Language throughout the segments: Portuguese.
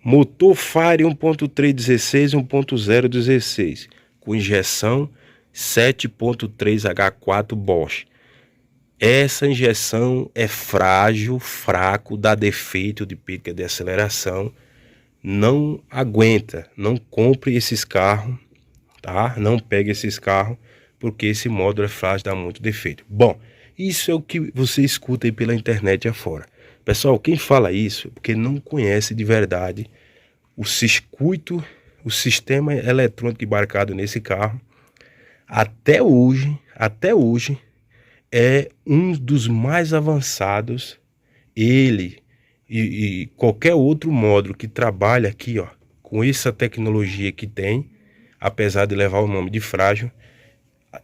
Motor Fire 1.316 1.016 com injeção 7.3H4 Bosch. Essa injeção é frágil, fraco, dá defeito de pica de aceleração, não aguenta. Não compre esses carros, tá? Não pegue esses carros, porque esse módulo é frágil, dá muito defeito. Bom, isso é o que você escuta aí pela internet afora. Pessoal, quem fala isso é porque não conhece de verdade o circuito, o sistema eletrônico embarcado nesse carro. Até hoje é um dos mais avançados. Ele e qualquer outro módulo que trabalha aqui, ó, com essa tecnologia que tem, apesar de levar o nome de frágil,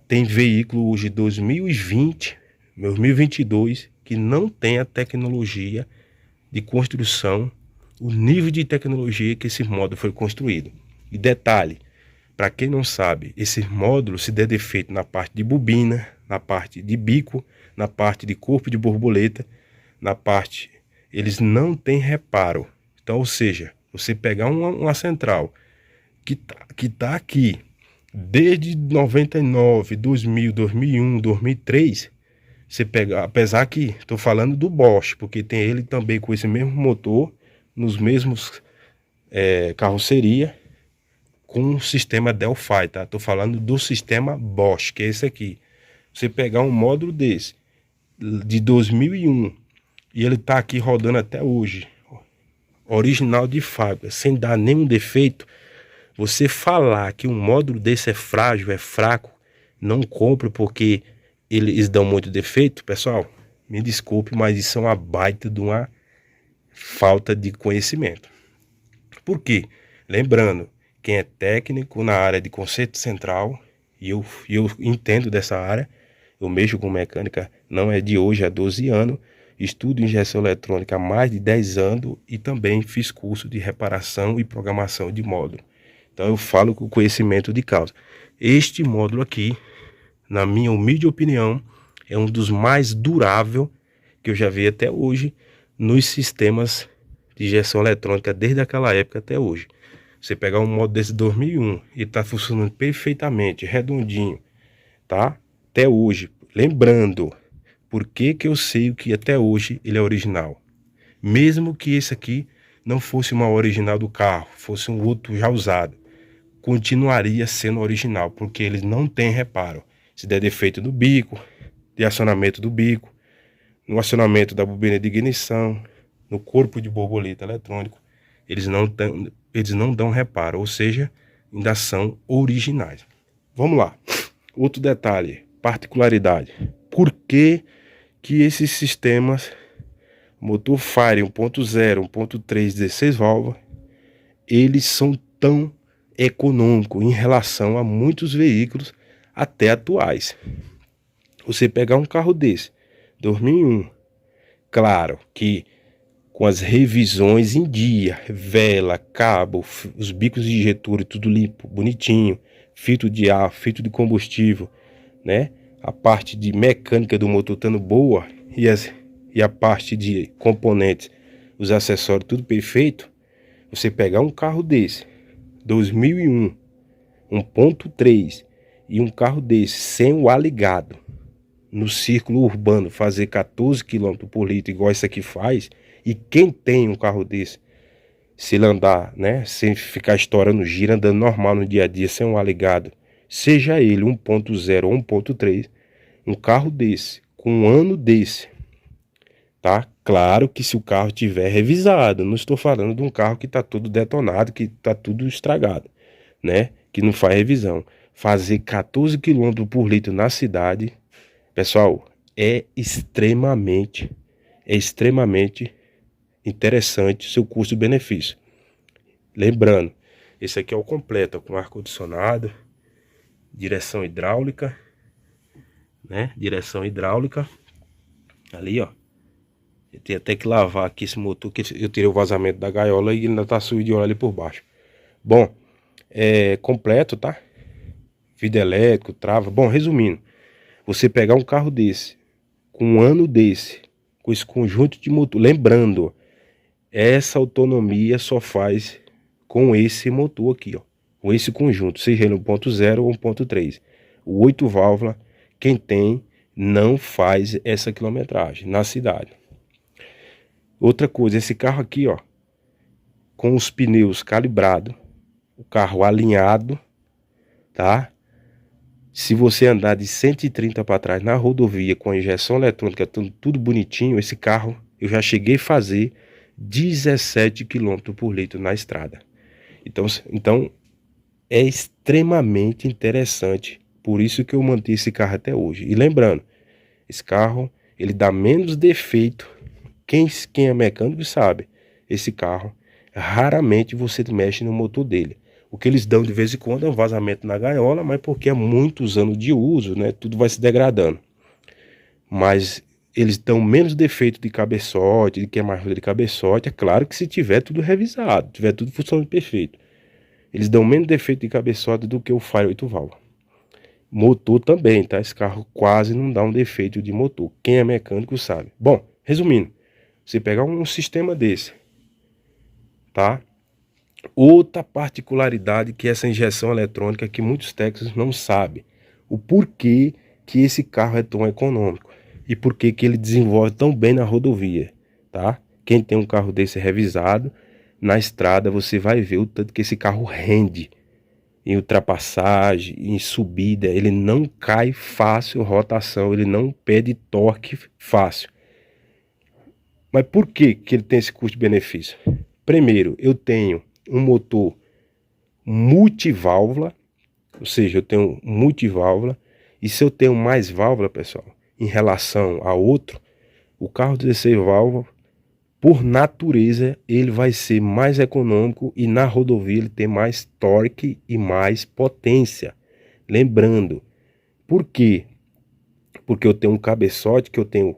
tem veículo hoje 2020, 2022, que não tem a tecnologia de construção, o nível de tecnologia que esse módulo foi construído. E detalhe, para quem não sabe, esse módulo se der defeito na parte de bobina, na parte de bico, na parte de corpo de borboleta, na parte, eles não têm reparo. Então, ou seja, você pegar uma central que tá aqui desde 99, 2000, 2001, 2003, você pega, apesar que estou falando do Bosch, porque tem ele também com esse mesmo motor, nos mesmos carroceria, com o sistema Delphi, tá? Estou falando do sistema Bosch, que é esse aqui. Você pegar um módulo desse, de 2001, e ele tá aqui rodando até hoje, original de fábrica, sem dar nenhum defeito, você falar que um módulo desse é frágil, é fraco, não compre porque eles dão muito defeito, pessoal, me desculpe, mas isso é uma baita de uma falta de conhecimento. Por quê? Lembrando, quem é técnico na área de conceito central, e eu entendo dessa área, eu mexo com mecânica, não é de hoje, há 12 anos, estudo injeção eletrônica há mais de 10 anos e também fiz curso de reparação e programação de módulo. Então eu falo com conhecimento de causa. Este módulo aqui, na minha humilde opinião, é um dos mais duráveis que eu já vi até hoje nos sistemas de injeção eletrônica, desde aquela época até hoje. Você pegar um módulo desse 2001 e tá funcionando perfeitamente, redondinho, tá? Até hoje. Lembrando, por que eu sei que até hoje ele é original? Mesmo que esse aqui não fosse uma original do carro, fosse um outro já usado, continuaria sendo original, porque eles não têm reparo. Se der defeito no bico, de acionamento do bico, no acionamento da bobina de ignição, no corpo de borboleta eletrônico, eles não dão reparo, ou seja, ainda são originais. Vamos lá. Outro detalhe, particularidade. Por que esses sistemas motor Fire 1.0, 1.3, 16 válvulas, eles são tão econômicos em relação a muitos veículos até atuais? Você pegar um carro desse, 2001, claro que com as revisões em dia, vela, cabo, os bicos de injetor, tudo limpo, bonitinho, filtro de ar, filtro de combustível, né? A parte de mecânica do motor estando boa e a parte de componentes, os acessórios, tudo perfeito. Você pegar um carro desse, 2001, 1.3, e um carro desse sem o ar ligado, no círculo urbano, fazer 14 km por litro, igual isso aqui faz, e quem tem um carro desse, se ele andar, né, sem ficar estourando gira, andando normal no dia a dia, sem um ar ligado, seja ele 1.0 ou 1.3, um carro desse, com um ano desse, tá? Claro que se o carro tiver revisado, não estou falando de um carro que está todo detonado, que está tudo estragado, né? Que não faz revisão. Fazer 14 km por litro na cidade, pessoal, é extremamente interessante seu custo-benefício. Lembrando, esse aqui é o completo, com ar-condicionado, direção hidráulica, né? Direção hidráulica. Ali, ó. Eu tenho até que lavar aqui esse motor, que eu tirei o vazamento da gaiola e ainda tá sujo de óleo ali por baixo. Bom, é completo, tá? Vidro elétrico, trava. Bom, resumindo, você pegar um carro desse, com um ano desse, com esse conjunto de motor, lembrando, Essa autonomia só faz com esse motor aqui, ó, com esse conjunto, seja ele 1.0 ou 1.3. O 8 válvula, quem tem, não faz essa quilometragem na cidade. Outra coisa, esse carro aqui, ó, com os pneus calibrados, o carro alinhado, tá? Se você andar de 130 para trás na rodovia com a injeção eletrônica, tudo bonitinho, esse carro eu já cheguei a fazer 17 km por litro na estrada. Então é extremamente interessante, por isso que eu mantive esse carro até hoje. E lembrando, esse carro ele dá menos defeito. Quem é mecânico sabe, esse carro raramente você mexe no motor dele. O que eles dão de vez em quando é um vazamento na gaiola, mas porque é muitos anos de uso, né? Tudo vai se degradando. Mas eles dão menos defeito de cabeçote, de queima-roda de cabeçote. É claro que se tiver tudo revisado, tiver tudo funcionando perfeito. Eles dão menos defeito de cabeçote do que o Fire 8 válvula. Motor também, tá? Esse carro quase não dá um defeito de motor. Quem é mecânico sabe. Bom, resumindo, você pegar um sistema desse, tá? Outra particularidade que essa injeção eletrônica que muitos técnicos não sabem. O porquê que esse carro é tão econômico. E porquê que ele desenvolve tão bem na rodovia, tá? Quem tem um carro desse revisado, na estrada você vai ver o tanto que esse carro rende. Em ultrapassagem, em subida, ele não cai fácil rotação, ele não perde torque fácil. Mas por que que ele tem esse custo-benefício? Primeiro, eu tenho um motor multiválvula, ou seja, eu tenho multiválvula, e se eu tenho mais válvula, pessoal, em relação a outro, o carro 16 válvulas, por natureza, ele vai ser mais econômico e na rodovia ele tem mais torque e mais potência. Lembrando, por quê? Porque eu tenho um cabeçote que eu tenho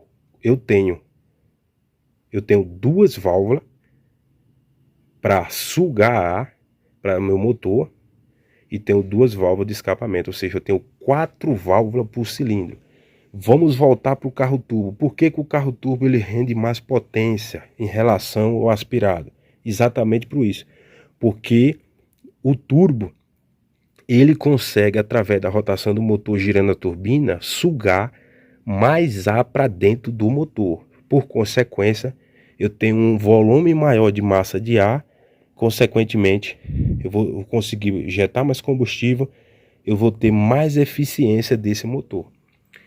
duas válvulas para sugar ar para meu motor e tenho duas válvulas de escapamento, ou seja, eu tenho 4 válvulas por cilindro. Vamos voltar para o carro turbo. Por que que o carro turbo ele rende mais potência em relação ao aspirado? Exatamente por isso. Porque o turbo ele consegue, através da rotação do motor girando a turbina, sugar mais ar para dentro do motor. Por consequência, eu tenho um volume maior de massa de ar. Consequentemente, eu vou conseguir injetar mais combustível, eu vou ter mais eficiência desse motor.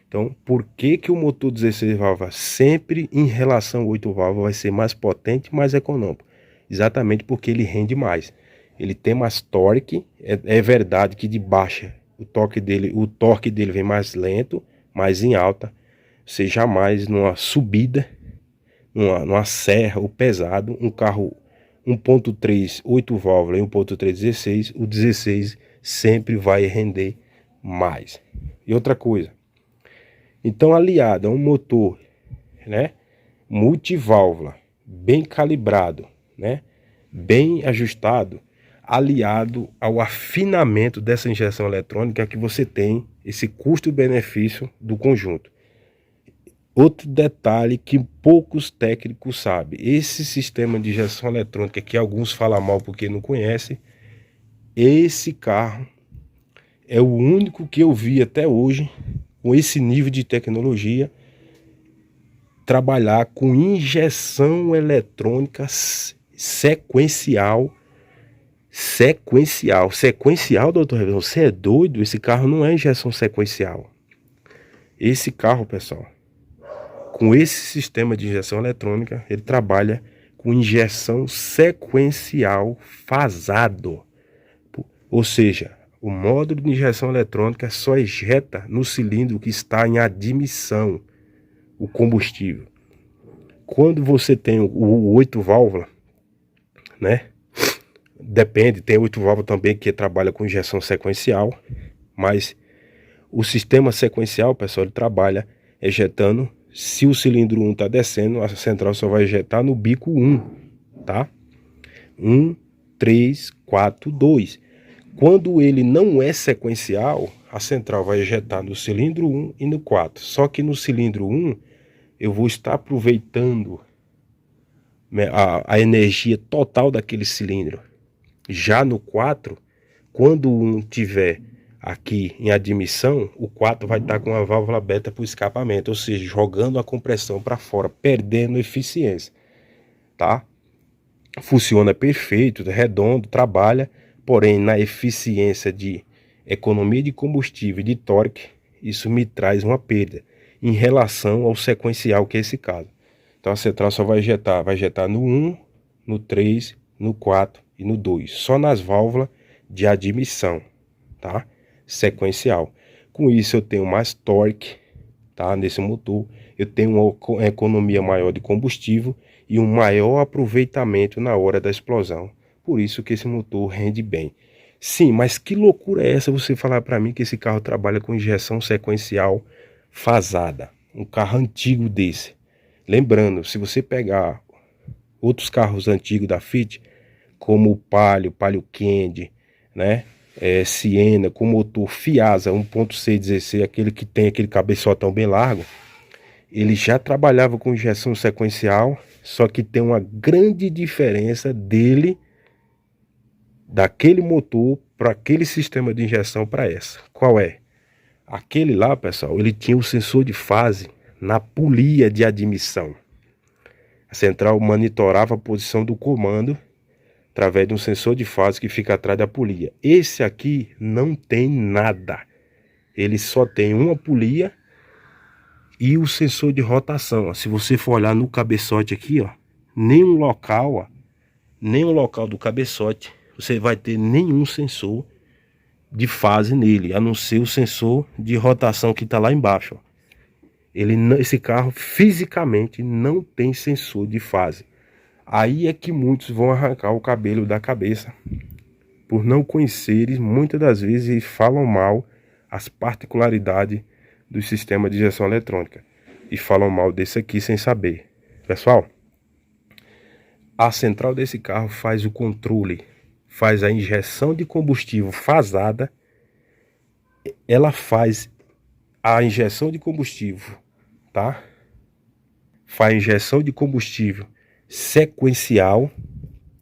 Então, por que que o motor 16 válvulas sempre em relação ao 8 válvulas vai ser mais potente e mais econômico? Exatamente porque ele rende mais. Ele tem mais torque, é verdade que de baixa o torque dele vem mais lento, mais em alta. Você jamais numa subida, numa serra ou pesado, um carro 1.3 8 válvulas e 1.3 16, o 16 sempre vai render mais. E outra coisa, então aliado a um motor, né, multiválvula, bem calibrado, né, bem ajustado, aliado ao afinamento dessa injeção eletrônica que você tem esse custo-benefício do conjunto. Outro detalhe que poucos técnicos sabem, esse sistema de injeção eletrônica que alguns falam mal porque não conhecem, esse carro é o único que eu vi até hoje com esse nível de tecnologia trabalhar com injeção eletrônica sequencial, doutor, você é doido? Esse carro não é injeção sequencial. Esse carro, pessoal, com esse sistema de injeção eletrônica, ele trabalha com injeção sequencial fasado. Ou seja, o módulo de injeção eletrônica só injeta no cilindro que está em admissão o combustível. Quando você tem o 8 válvula, né? Depende, tem 8 válvulas também que trabalha com injeção sequencial, mas o sistema sequencial, pessoal, ele trabalha injetando. Se o cilindro 1 está descendo, a central só vai injetar no bico 1, tá? 1, 3, 4, 2. Quando ele não é sequencial, a central vai injetar no cilindro 1 e no 4. Só que no cilindro 1, eu vou estar aproveitando a energia total daquele cilindro. Já no 4, quando um tiver aqui em admissão, o 4 vai estar com a válvula aberta para o escapamento, ou seja, jogando a compressão para fora, perdendo eficiência, tá? Funciona perfeito, redondo, trabalha, porém na eficiência de economia de combustível e de torque, isso me traz uma perda em relação ao sequencial, que é esse caso. Então a central só vai injetar no 1, no 3, no 4 e no 2, só nas válvulas de admissão, tá? Sequencial. Com isso eu tenho mais torque, tá? Nesse motor, eu tenho uma economia maior de combustível e um maior aproveitamento na hora da explosão. Por isso que esse motor rende bem. Sim, mas que loucura é essa você falar para mim que esse carro trabalha com injeção sequencial fasada? Um carro antigo desse. Lembrando, se você pegar outros carros antigos da Fiat, como o Palio Candy, né? Siena, com motor Fiasa 1.616, aquele que tem aquele cabeçotão bem largo, ele já trabalhava com injeção sequencial, só que tem uma grande diferença dele, daquele motor para aquele sistema de injeção para essa. Qual é? Aquele lá, pessoal, ele tinha o sensor de fase na polia de admissão. A central monitorava a posição do comando através de um sensor de fase que fica atrás da polia. Esse aqui não tem nada. Ele só tem uma polia e o sensor de rotação. Se você for olhar no cabeçote aqui, ó, nenhum local do cabeçote você vai ter nenhum sensor de fase nele, a não ser o sensor de rotação que está lá embaixo. Ó. Esse carro fisicamente não tem sensor de fase. Aí é que muitos vão arrancar o cabelo da cabeça por não conhecerem, muitas das vezes falam mal as particularidades do sistema de injeção eletrônica e falam mal desse aqui sem saber. Pessoal, a central desse carro faz o controle, faz a injeção de combustível fasada, ela faz a injeção de combustível, tá? Faz a injeção de combustível sequencial,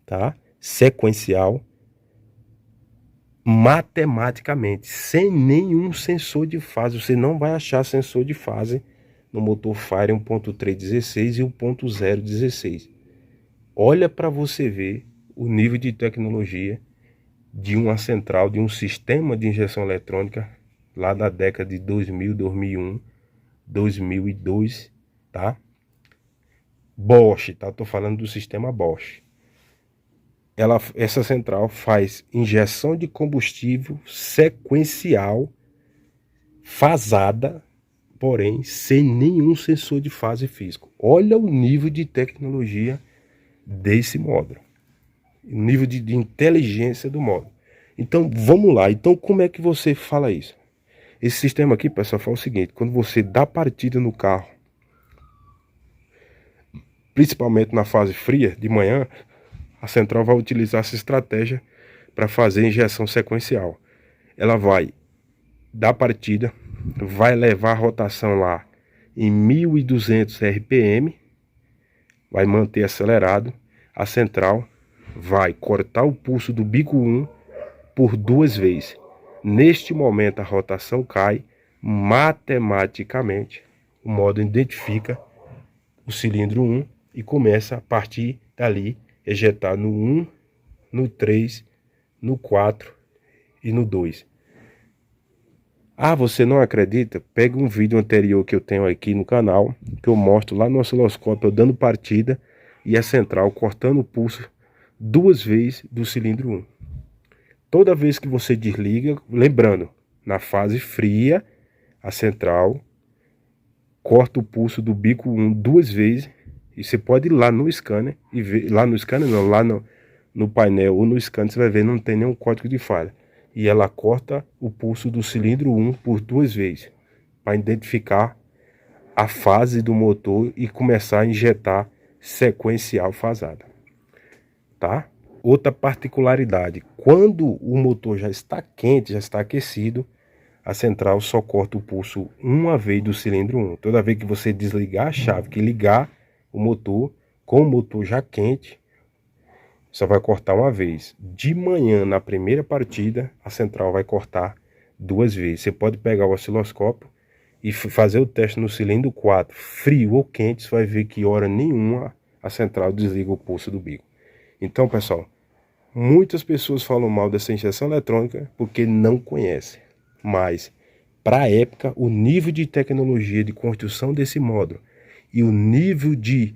tá? Sequencial, matematicamente, sem nenhum sensor de fase. Você não vai achar sensor de fase no motor Fire 1.316 e 1.016. Olha para você ver o nível de tecnologia de uma central, de um sistema de injeção eletrônica lá da década de 2000, 2001, 2002, tá? Bosch, tá? Tô falando do sistema Bosch. Essa central faz injeção de combustível sequencial, fasada, porém sem nenhum sensor de fase físico. Olha o nível de tecnologia desse módulo, o nível de inteligência do módulo. Então vamos lá. Então como é que você fala isso? Esse sistema aqui, pessoal, faz o seguinte: quando você dá partida no carro, principalmente na fase fria de manhã, a central vai utilizar essa estratégia para fazer injeção sequencial. Ela vai dar partida, vai levar a rotação lá em 1200 RPM, vai manter acelerado. A central vai cortar o pulso do bico 1 por 2 vezes. Neste momento a rotação cai, matematicamente o módulo identifica o cilindro 1 e começa a partir dali ejetar no 1, no 3, no 4 e no 2. Ah, você não acredita? Pega um vídeo anterior que eu tenho aqui no canal, que eu mostro lá no osciloscópio eu dando partida e a central cortando o pulso 2 vezes do cilindro 1. Toda vez que você desliga, lembrando, na fase fria, a central corta o pulso do bico 1 2 vezes. E você pode ir lá no scanner e ver, lá no scanner não, lá no painel ou no scanner você vai ver, não tem nenhum código de falha. E ela corta o pulso do cilindro 1 por 2 vezes, para identificar a fase do motor e começar a injetar sequencial fasada, tá? Outra particularidade, quando o motor já está quente, já está aquecido, a central só corta o pulso uma vez do cilindro 1. Toda vez que você desligar a chave, que ligar o motor, com o motor já quente, só vai cortar uma vez. De manhã, na primeira partida, a central vai cortar 2 vezes. Você pode pegar o osciloscópio e fazer o teste no cilindro 4, frio ou quente, você vai ver que hora nenhuma a central desliga o pulso do bico. Então, pessoal, muitas pessoas falam mal dessa injeção eletrônica porque não conhecem. Mas, para a época, o nível de tecnologia de construção desse módulo e o nível de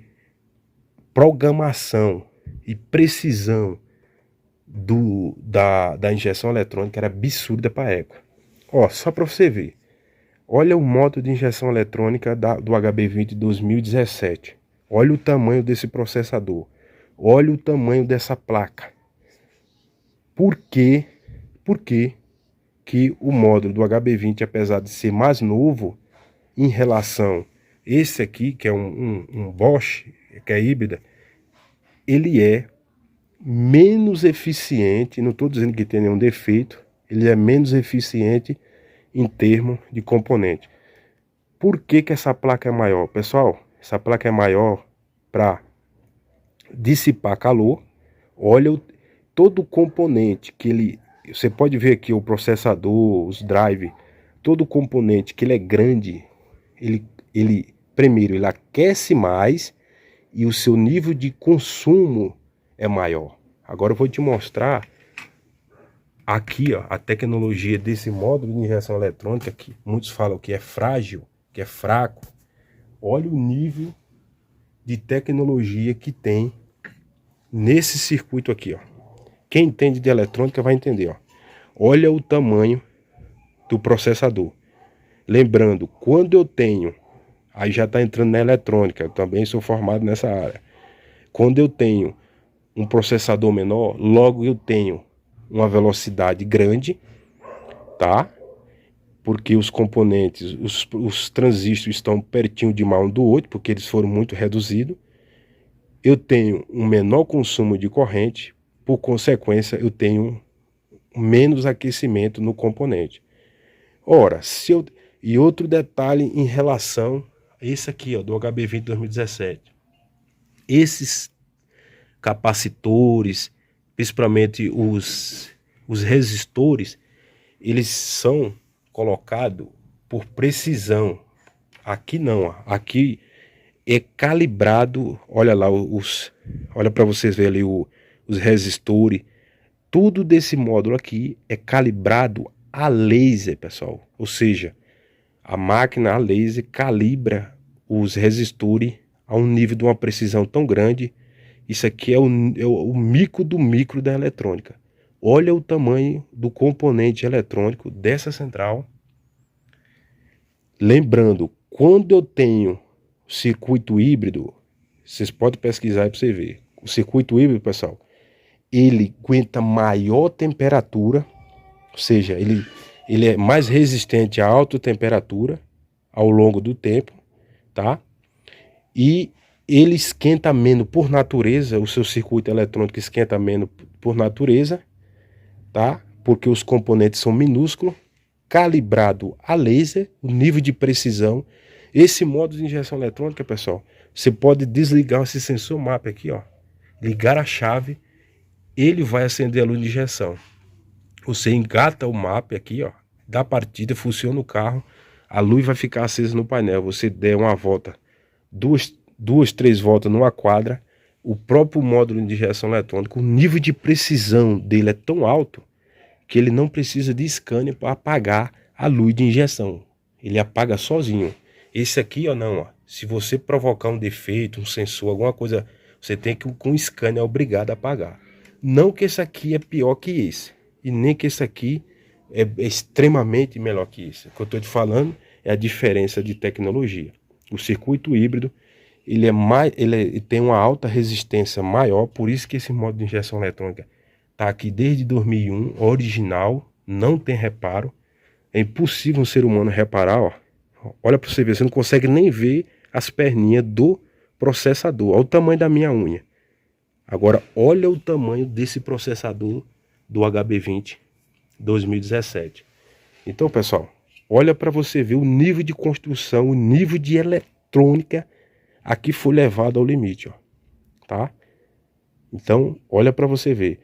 programação e precisão da injeção eletrônica era absurda para a época. Ó, só para você ver. Olha o módulo de injeção eletrônica do HB20 2017. Olha o tamanho desse processador. Olha o tamanho dessa placa. Por que que o módulo do HB20, apesar de ser mais novo em relação a esse aqui, que é um Bosch, que é híbrida, ele é menos eficiente, não estou dizendo que tem nenhum defeito, ele é menos eficiente em termos de componente. Por que que essa placa é maior? Pessoal, essa placa é maior para dissipar calor. Olha todo o componente que ele... Você pode ver aqui o processador, os drive, todo o componente que ele é grande, primeiro, ele aquece mais e o seu nível de consumo é maior. Agora eu vou te mostrar aqui, ó, a tecnologia desse módulo de injeção eletrônica, que muitos falam que é frágil, que é fraco. Olha o nível de tecnologia que tem nesse circuito aqui, ó. Quem entende de eletrônica vai entender, ó. Olha o tamanho do processador. Lembrando, quando eu tenho, aí já está entrando na eletrônica, eu também sou formado nessa área. Quando eu tenho um processador menor, logo eu tenho uma velocidade grande, tá? Porque os componentes, os transistores estão pertinho demais um do outro, porque eles foram muito reduzidos. Eu tenho um menor consumo de corrente, por consequência eu tenho menos aquecimento no componente. Ora, e outro detalhe em relação a esse aqui, ó, do HB20 2017. Esses capacitores, principalmente os resistores, eles são colocados por precisão. Aqui não, ó. Aqui é calibrado, olha lá, olha para vocês verem ali os resistores. Tudo desse módulo aqui é calibrado a laser, pessoal. Ou seja, a máquina a laser calibra os resistores a um nível de uma precisão tão grande. Isso aqui é o micro do micro da eletrônica. Olha o tamanho do componente eletrônico dessa central. Lembrando, quando eu tenho circuito híbrido, vocês podem pesquisar aí para você ver. O circuito híbrido, pessoal, ele aguenta maior temperatura, ou seja, ele é mais resistente a alta temperatura ao longo do tempo, tá? E ele esquenta menos por natureza, o seu circuito eletrônico esquenta menos por natureza, tá? Porque os componentes são minúsculos, calibrado a laser, o nível de precisão. Esse modo de injeção eletrônica, pessoal, você pode desligar esse sensor MAP aqui, ó, ligar a chave, ele vai acender a luz de injeção. Você engata o MAP aqui, ó, da partida, funciona o carro, a luz vai ficar acesa no painel. Você der uma volta, duas, 3 voltas numa quadra, o próprio módulo de injeção eletrônica, o nível de precisão dele é tão alto que ele não precisa de scanner para apagar a luz de injeção. Ele apaga sozinho. Esse aqui, ó, não, ó, se você provocar um defeito, um sensor, alguma coisa, você tem que com o scanner é obrigado a apagar. Não que esse aqui é pior que esse, e nem que esse aqui é extremamente melhor que esse. O que eu estou te falando é a diferença de tecnologia. O circuito híbrido, ele tem uma alta resistência maior, por isso que esse modo de injeção eletrônica está aqui desde 2001, original, não tem reparo. É impossível um ser humano reparar, ó. Olha para você ver, você não consegue nem ver as perninhas do processador. Olha o tamanho da minha unha. Agora, olha o tamanho desse processador do HB20 2017. Então, pessoal, olha para você ver o nível de construção, o nível de eletrônica aqui foi levado ao limite, ó. tá? Então, olha para você ver.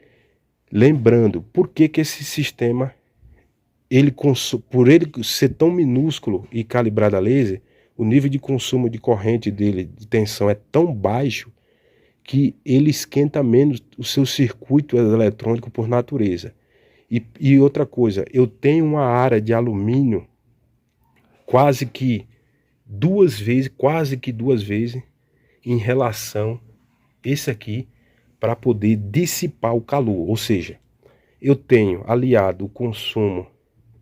Lembrando, por que que esse sistema, por ele ser tão minúsculo e calibrado a laser, o nível de consumo de corrente dele, de tensão, é tão baixo que ele esquenta menos o seu circuito eletrônico por natureza. E outra coisa, eu tenho uma área de alumínio quase que duas vezes em relação a esse aqui, para poder dissipar o calor. Ou seja, eu tenho aliado o consumo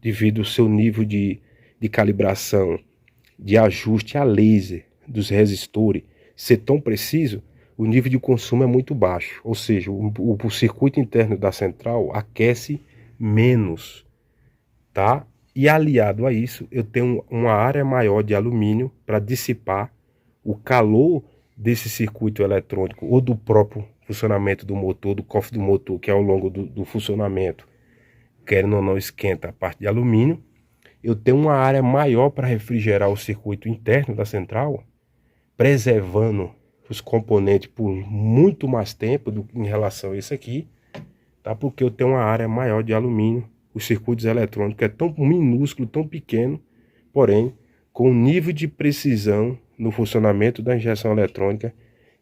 devido ao seu nível de calibração, de ajuste a laser dos resistores ser tão preciso, o nível de consumo é muito baixo. Ou seja, o circuito interno da central aquece menos, tá? E aliado a isso, eu tenho uma área maior de alumínio para dissipar o calor desse circuito eletrônico ou do próprio funcionamento do motor, do cofre do motor, que ao longo do funcionamento, querendo ou não, esquenta a parte de alumínio. Eu tenho uma área maior para refrigerar o circuito interno da central, preservando os componentes por muito mais tempo em relação a esse aqui, tá? Porque eu tenho uma área maior de alumínio, os circuitos eletrônicos é tão minúsculo, tão pequeno, porém com um nível de precisão no funcionamento da injeção eletrônica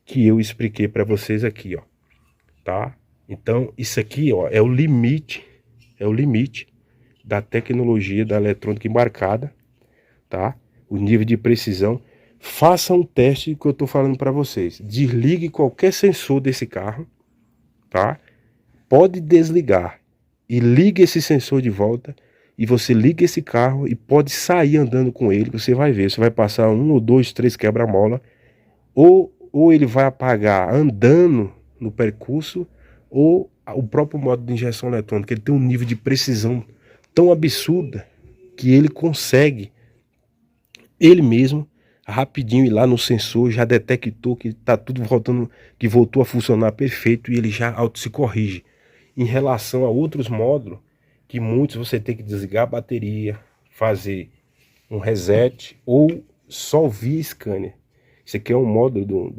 que eu expliquei para vocês aqui, ó, tá? Então isso aqui, ó, é o limite da tecnologia da eletrônica embarcada, tá? O nível de precisão. Faça um teste que eu estou falando para vocês. Desligue qualquer sensor desse carro, tá? Pode desligar e ligue esse sensor de volta e você liga esse carro e pode sair andando com ele. Você vai ver, você vai passar 1 ou 2, 3 quebra-mola, ou ele vai apagar andando no percurso, ou o próprio modo de injeção eletrônica. Ele tem um nível de precisão tão absurda que ele consegue, ele mesmo, rapidinho ir lá no sensor, já detectou que está tudo voltando, que voltou a funcionar perfeito, e ele já auto se corrige. Em relação a outros módulos, que muitos você tem que desligar a bateria, fazer um reset ou só via scanner. Esse aqui é um módulo do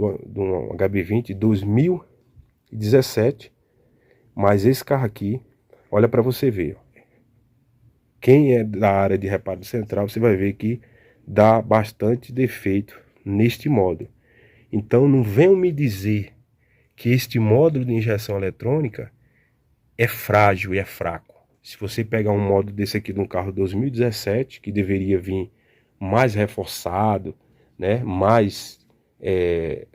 HB20 2017, mas esse carro aqui, olha para você ver, ó. Quem é da área de reparo central, você vai ver que dá bastante defeito neste módulo. Então não venham me dizer que este módulo de injeção eletrônica é frágil e é fraco. Se você pegar um módulo desse aqui de um carro 2017, que deveria vir mais reforçado, né, mais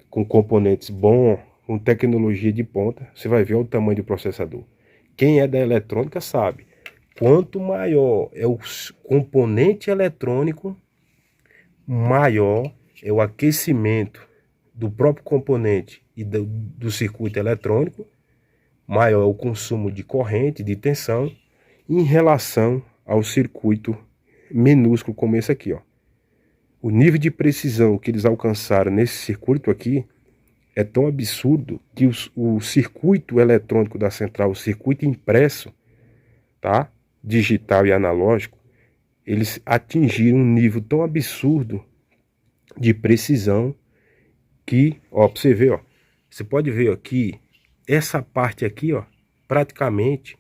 com componentes bons, com tecnologia de ponta, você vai ver o tamanho do processador. Quem é da eletrônica sabe. Quanto maior é o componente eletrônico, maior é o aquecimento do próprio componente e do circuito eletrônico, maior é o consumo de corrente, de tensão, em relação ao circuito minúsculo como esse aqui, ó. O nível de precisão que eles alcançaram nesse circuito aqui é tão absurdo que o circuito eletrônico da central, o circuito impresso, tá? Digital e analógico, eles atingiram um nível tão absurdo de precisão que, ó, pra você ver, ó, você pode ver aqui, essa parte aqui, ó, praticamente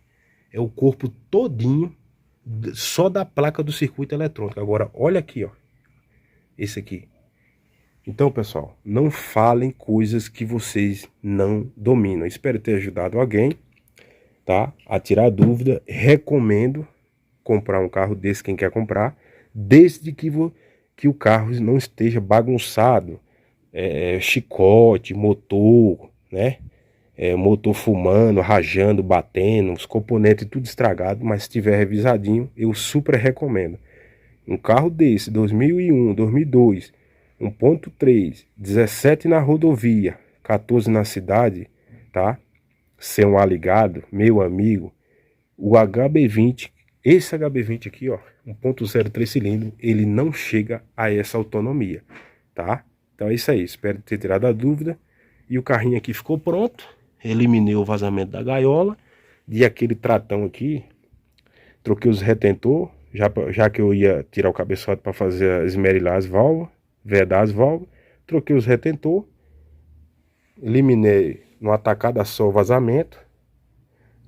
é o corpo todinho só da placa do circuito eletrônico. Agora, olha aqui, ó, esse aqui. Então, pessoal, não falem coisas que vocês não dominam. Espero ter ajudado alguém, tá, a tirar dúvida. Recomendo comprar um carro desse, quem quer comprar, desde que o carro não esteja bagunçado, chicote, motor, né, motor fumando, rajando, batendo, os componentes tudo estragado, mas se estiver revisadinho, eu super recomendo. Um carro desse, 2001, 2002, 1.3, 17 na rodovia, 14 na cidade, tá? Sem um ligado, meu amigo, o HB20, esse HB20 aqui, ó, 1.0 3 cilindros, ele não chega a essa autonomia, tá? Então é isso aí, espero ter tirado a dúvida. E o carrinho aqui ficou pronto, eliminei o vazamento da gaiola, de aquele tratão aqui, troquei os retentor, já que eu ia tirar o cabeçote para fazer esmerilhar as válvulas, vedar as válvulas, troquei os retentor, eliminei numa tacada só o vazamento.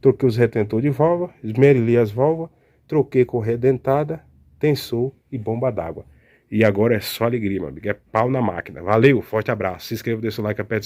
Troquei os retentores de válvula, esmerilhei as válvulas, troquei correia dentada, tensor e bomba d'água. E agora é só alegria, meu amigo. É pau na máquina. Valeu, forte abraço. Se inscreva, deixa o like, aperte o sininho.